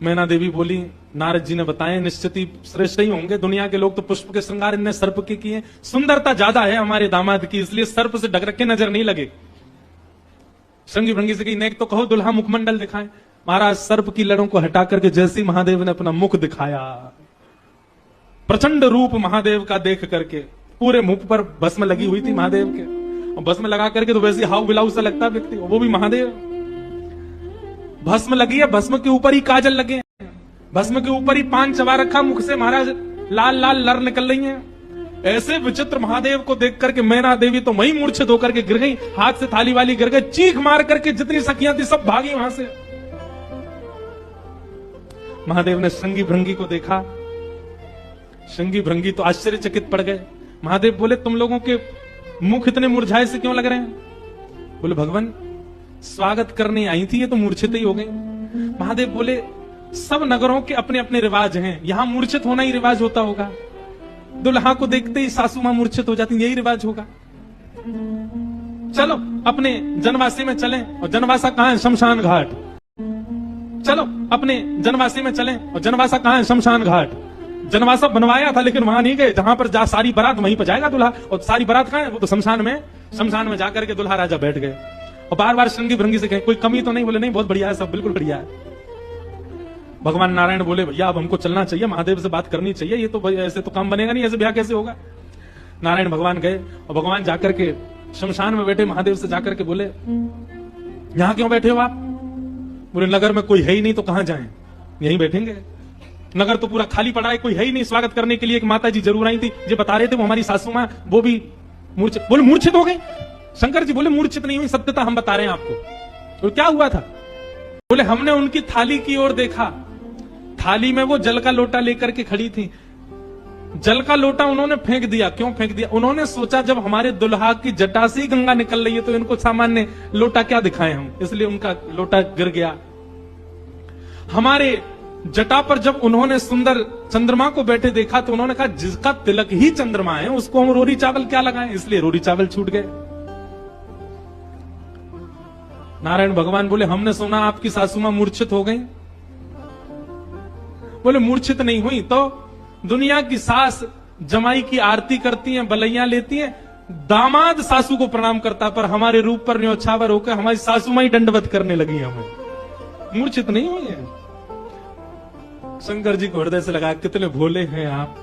मैना देवी बोली, नारद जी ने बताया निश्चित ही श्रेष्ठ ही होंगे, दुनिया के लोग तो पुष्प के श्रृंगार इनने सर्प के किए, सुंदरता ज्यादा है हमारे दामाद की, इसलिए सर्प से ढक रखे नजर नहीं लगे। श्रृंगी भृंगी से कही, नेक तो कहो दुल्हा मुखमंडल दिखाए। महाराज सर्प की लड़ों को हटा करके जैसे महादेव ने अपना मुख दिखाया, प्रचंड रूप महादेव का देख करके, पूरे मुख पर भस्म लगी हुई थी महादेव के, और भस्म लगा करके तो वैसे हाउ बिलाउ सा लगता व्यक्ति, वो भी महादेव। भस्म लगी है, भस्म के ऊपर ही काजल लगे, भस्म के ऊपर ही पान चबा रखा, मुख से महाराज लाल लाल लर निकल रही हैं। ऐसे विचित्र महादेव को देख करके मैना देवी तो वहीं मूर्छित होकर के गिर गई, हाथ से थाली वाली गिर गई, चीख मार करके जितनी सखियां थी सब भागी वहां से। महादेव ने श्रृंगी भृंगी को देखा, श्रृंगी भृंगी तो आश्चर्यचकित पड़ गए। महादेव बोले, तुम लोगों के मुख इतने मुरझाए से क्यों लग रहे हैं? बोले, भगवान स्वागत करने आई थी, ये तो मूर्छित ही हो गई। महादेव बोले, सब नगरों के अपने अपने रिवाज हैं, यहां मूर्छित होना ही रिवाज होता होगा, दुल्हा को देखते ही सासू मां मूर्छित हो जाती, यही रिवाज होगा। चलो अपने जनवासी में चलें, और जनवासा कहां है? शमशान घाट। चलो अपने जनवासी में चलें, और जनवासा कहां है? शमशान घाट। जनवासा बनवाया था लेकिन वहां नहीं गए, जहां पर जा सारी बारात वहीं पर जाएगा दूल्हा, और सारी बारात कहां है? वो तो शमशान में। शमशान में जाकर के दूल्हा राजा बैठ गए, और बार बार श्रृंगी भृंगी से कहे, कोई कमी तो नहीं? बोले, नहीं, बहुत बढ़िया है, सब बिल्कुल बढ़िया है। भगवान नारायण बोले, भैया अब हमको चलना चाहिए, महादेव से बात करनी चाहिए, ये तो ऐसे तो काम बनेगा नहीं, ऐसे ब्याह कैसे होगा। नारायण भगवान गए, और भगवान जाकर के शमशान में बैठे महादेव से जाकर के बोले, यहां क्यों बैठे हो आप? बोले, नगर में कोई है ही नहीं तो कहां जाएं, यहीं बैठेंगे, नगर तो पूरा खाली पड़ा है, कोई है ही नहीं स्वागत करने के लिए। एक माता जी जरूर आई थी, जो बता रहे थे, वो हमारी सासू मां, वो भी मूर्छित। बोले, मूर्छित हो गई? शंकर जी बोले, मूर्छित नहीं हुई, सत्यता हम बता रहे हैं आपको। तो क्या हुआ था? बोले, हमने उनकी थाली की ओर देखा, थाली में वो जल का लोटा लेकर के खड़ी थी, जल का लोटा उन्होंने फेंक दिया। क्यों फेंक दिया? उन्होंने सोचा जब हमारे दुल्हा की जटा से ही गंगा निकल रही है तो इनको सामान्य लोटा क्या दिखाएं हम, इसलिए उनका लोटा गिर गया। हमारे जटा पर जब उन्होंने सुंदर चंद्रमा को बैठे देखा तो उन्होंने कहा, जिसका तिलक ही चंद्रमा है उसको हम रोरी चावल क्या लगाएं, इसलिए रोरी चावल छूट गए। नारायण भगवान बोले, हमने सुना आपकी सासू मां मूर्छित हो गई। बोले, मूर्छित नहीं हुई तो दुनिया की सास जमाई की आरती करती हैं, बलैया लेती हैं, दामाद सासू को प्रणाम करता, पर हमारे रूप पर न्योछावर होकर हमारी सासू मां ही दंडवत करने लगी हमें, मूर्छित नहीं हुई है। शंकर जी को हृदय से लगा, कितने भोले हैं आप।